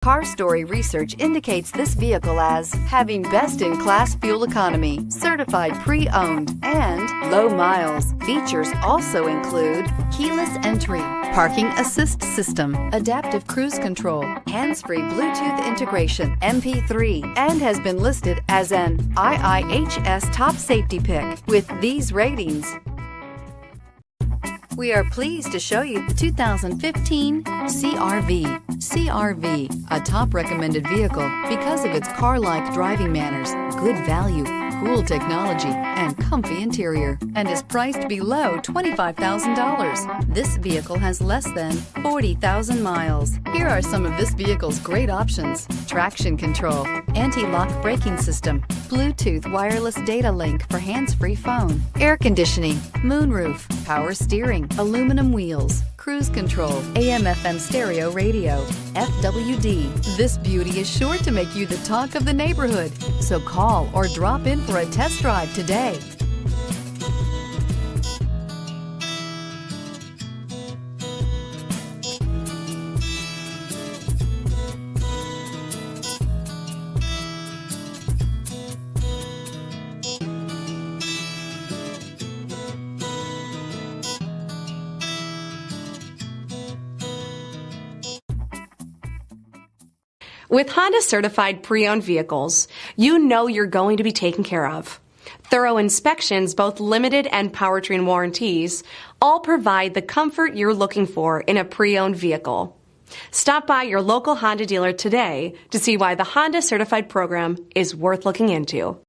Car Story research indicates this vehicle as having best-in-class fuel economy, certified pre-owned, and low miles. Features also include keyless entry, parking assist system, adaptive cruise control, hands-free Bluetooth integration, MP3, and has been listed as an IIHS top safety pick. With these ratings, we are pleased to show you the 2015 CR-V. CR-V, a top recommended vehicle because of its car-like driving manners, good value, cool technology, and comfy interior, and is priced below $25,000. This vehicle has less than 40,000 miles. Here are some of this vehicle's great options: traction control, anti-lock braking system, Bluetooth wireless data link for hands-free phone, air conditioning, moonroof, power steering, aluminum wheels, cruise control, AM/FM stereo radio, FWD. This beauty is sure to make you the talk of the neighborhood. So call or drop in for a test drive today. With Honda certified pre-owned vehicles, you know you're going to be taken care of. Thorough inspections, both limited and powertrain warranties, all provide the comfort you're looking for in a pre-owned vehicle. Stop by your local Honda dealer today to see why the Honda certified program is worth looking into.